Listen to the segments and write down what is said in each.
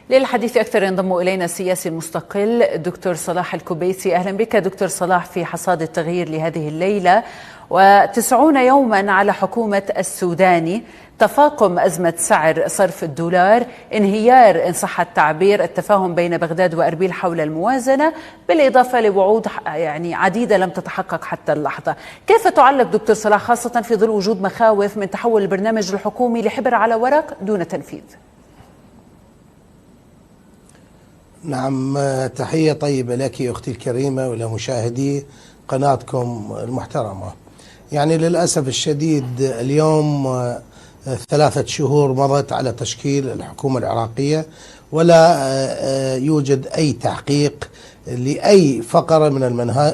للحديث أكثر ينضم إلينا السياسي المستقل دكتور صلاح الكبيسي. أهلا بك دكتور صلاح في حصاد التغيير لهذه الليلة. و90 يوما على حكومة السوداني، تفاقم أزمة سعر صرف الدولار، انهيار إن صح التعبير التفاهم بين بغداد وأربيل حول الموازنة، بالإضافة لوعود عديدة لم تتحقق حتى اللحظة. كيف تعلق دكتور صلاح خاصة في ظل وجود مخاوف من تحول البرنامج الحكومي لحبر على ورق دون تنفيذ؟ نعم، تحية طيبة لك أختي الكريمة ولمشاهدي قناتكم المحترمة. يعني للأسف الشديد اليوم 3 شهور مضت على تشكيل الحكومة العراقية، ولا يوجد أي تحقيق لأي فقرة من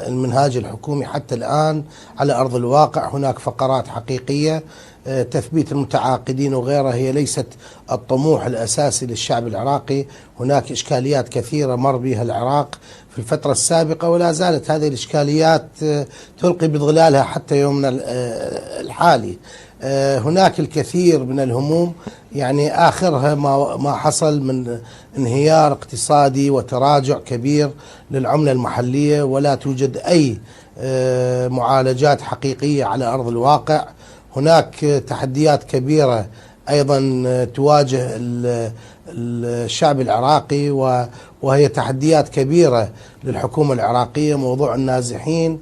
المنهاج الحكومي حتى الآن على أرض الواقع. هناك فقرات حقيقية، تثبيت المتعاقدين وغيرها، هي ليست الطموح الأساسي للشعب العراقي. هناك إشكاليات كثيرة مر بها العراق في الفترة السابقة، ولا زالت هذه الإشكاليات تلقي بظلالها حتى يومنا الحالي. هناك الكثير من الهموم، يعني آخرها ما حصل من انهيار اقتصادي وتراجع كبير للعملة المحلية، ولا توجد أي معالجات حقيقية على أرض الواقع. هناك تحديات كبيرة أيضا تواجه الشعب العراقي، وهي تحديات كبيرة للحكومة العراقية. موضوع النازحين،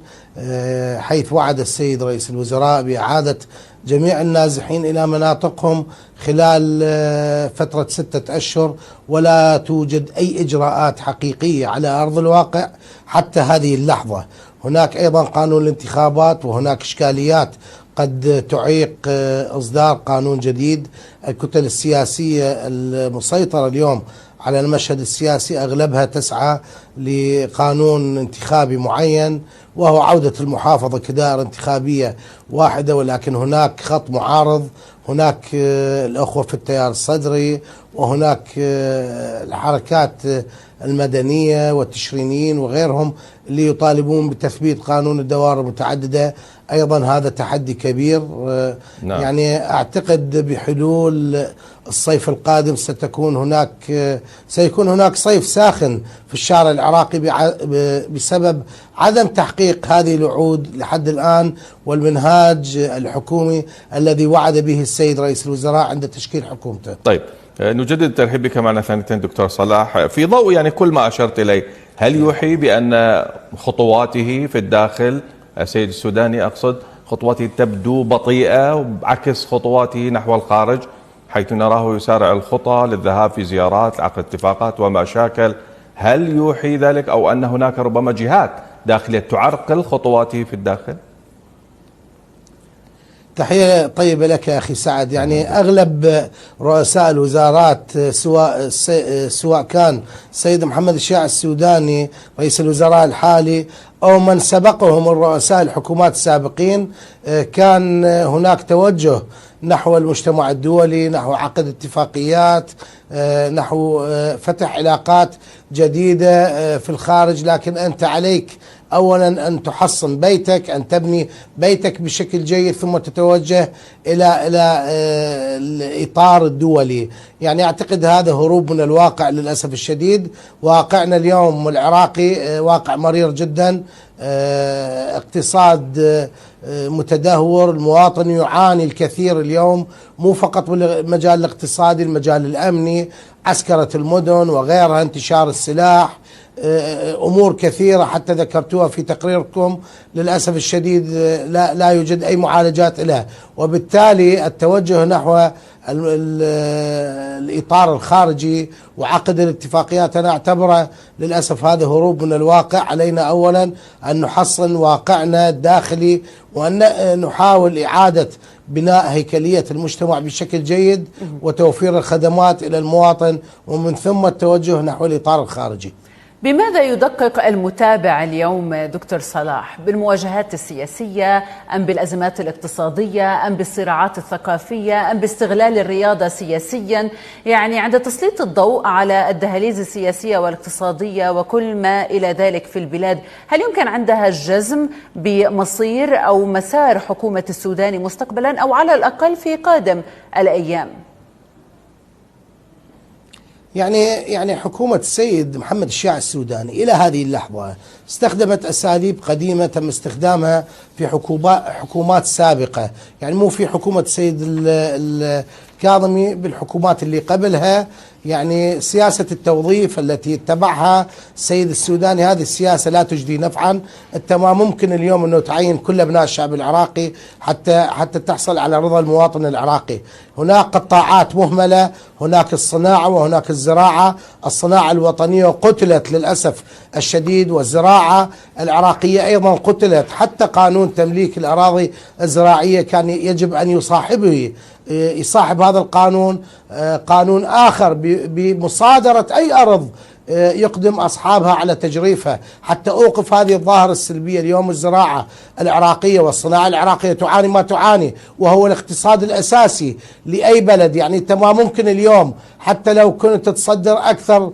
حيث وعد السيد رئيس الوزراء بإعادة جميع النازحين إلى مناطقهم خلال فترة 6 أشهر، ولا توجد أي إجراءات حقيقية على أرض الواقع حتى هذه اللحظة. هناك أيضا قانون الانتخابات، وهناك إشكاليات قد تعيق إصدار قانون جديد. الكتل السياسية المسيطرة اليوم على المشهد السياسي أغلبها تسعى لقانون انتخابي معين، وهو عودة المحافظة كدائرة انتخابية واحدة، ولكن هناك خط معارض. هناك الأخوة في التيار الصدري، وهناك الحركات المدنية والتشرينيين وغيرهم اللي يطالبون بتثبيت قانون الدوائر المتعددة. أيضا هذا تحدي كبير. نعم. يعني أعتقد بحلول الصيف القادم سيكون هناك صيف ساخن في الشارع العراقي بسبب عدم تحقيق هذه الوعود لحد الآن، والمنهاج الحكومي الذي وعد به السيد رئيس الوزراء عند تشكيل حكومته. طيب، نجدد الترحيب بك معنا ثانية دكتور صلاح. في ضوء يعني كل ما أشرت إليه، هل يوحي بأن خطواته في الداخل، السيد السوداني أقصد، خطواته تبدو بطيئة عكس خطواته نحو الخارج، حيث نراه يسارع الخطى للذهاب في زيارات، عقد اتفاقات وما شاكل؟ هل يوحي ذلك أو أن هناك ربما جهات داخلية تعرقل خطواته في الداخل؟ تحية طيبة لك يا أخي سعد. يعني أغلب رؤساء الوزارات، سواء كان السيد محمد الشيع السوداني رئيس الوزراء الحالي أو من سبقهم الرؤساء الحكومات السابقين، كان هناك توجه نحو المجتمع الدولي، نحو عقد اتفاقيات، نحو فتح علاقات جديدة في الخارج. لكن أنت عليك أولا أن تحصن بيتك، أن تبني بيتك بشكل جيد، ثم تتوجه إلى الإطار الدولي. يعني أعتقد هذا هروب من الواقع للأسف الشديد. واقعنا اليوم العراقي واقع مرير جدا، اقتصاد متدهور، المواطن يعاني الكثير اليوم، مو فقط بالمجال الاقتصادي، المجال الأمني، عسكرة المدن وغيرها، انتشار السلاح، أمور كثيرة حتى ذكرتوها في تقريركم. للأسف الشديد لا يوجد أي معالجات لها، وبالتالي التوجه نحو الإطار الخارجي وعقد الاتفاقيات أنا أعتبره للأسف هذا هروب من الواقع. علينا أولا أن نحصن واقعنا الداخلي، وأن نحاول إعادة بناء هيكلية المجتمع بشكل جيد، وتوفير الخدمات إلى المواطن، ومن ثم التوجه نحو الإطار الخارجي. بماذا يدقق المتابع اليوم دكتور صلاح؟ بالمواجهات السياسية أم بالأزمات الاقتصادية أم بالصراعات الثقافية أم باستغلال الرياضة سياسيا؟ يعني عند تسليط الضوء على الدهاليز السياسية والاقتصادية وكل ما إلى ذلك في البلاد، هل يمكن عندها الجزم بمصير أو مسار حكومة السودان مستقبلا، أو على الأقل في قادم الأيام؟ يعني حكومة السيد محمد الشياع السوداني إلى هذه اللحظة استخدمت أساليب قديمة تم استخدامها في حكومات سابقة، يعني مو في حكومة السيد الكاظمي، بالحكومات اللي قبلها. يعني سياسة التوظيف التي اتبعها السيد السوداني هذه السياسة لا تجدي نفعا. انت ما ممكن اليوم انه تعين كل ابناء الشعب العراقي حتى تحصل على رضا المواطن العراقي. هناك قطاعات مهملة، هناك الصناعة وهناك الزراعة. الصناعة الوطنية قتلت للأسف الشديد، والزراعة العراقية أيضا قتلت. حتى قانون تمليك الأراضي الزراعية كان يجب أن يصاحب هذا القانون قانون آخر بمصادرة أي أرض يقدم أصحابها على تجريفها، حتى أوقف هذه الظاهرة السلبية. اليوم الزراعة العراقية والصناعة العراقية تعاني ما تعاني، وهو الاقتصاد الأساسي لأي بلد. يعني أنت ما ممكن اليوم حتى لو كنت تصدر أكثر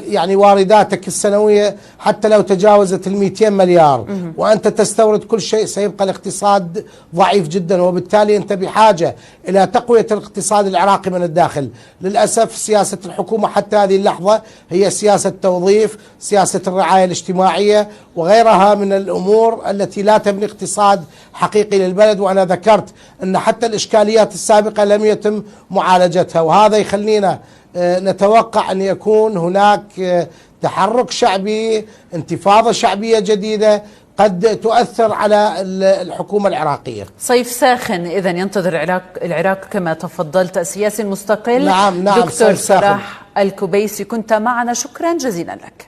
يعني وارداتك السنوية حتى لو تجاوزت 200 مليار وأنت تستورد كل شيء، سيبقى الاقتصاد ضعيف جدا، وبالتالي أنت بحاجة إلى تقوية الاقتصاد العراقي من الداخل. للأسف سياسة الحكومة حتى هذه اللحظة هي سياسة توظيف، سياسة الرعاية الاجتماعية وغيرها من الأمور التي لا تبني اقتصاد حقيقي للبلد. وأنا ذكرت أن حتى الإشكاليات السابقة لم يتم معالجتها، وهذا يخلينا نتوقع أن يكون هناك تحرك شعبي، انتفاضة شعبية جديدة قد تؤثر على الحكومة العراقية. صيف ساخن إذا ينتظر العراق كما تفضلت، سياسي مستقل. نعم دكتور صلاح الكبيسي كنت معنا، شكرا جزيلا لك.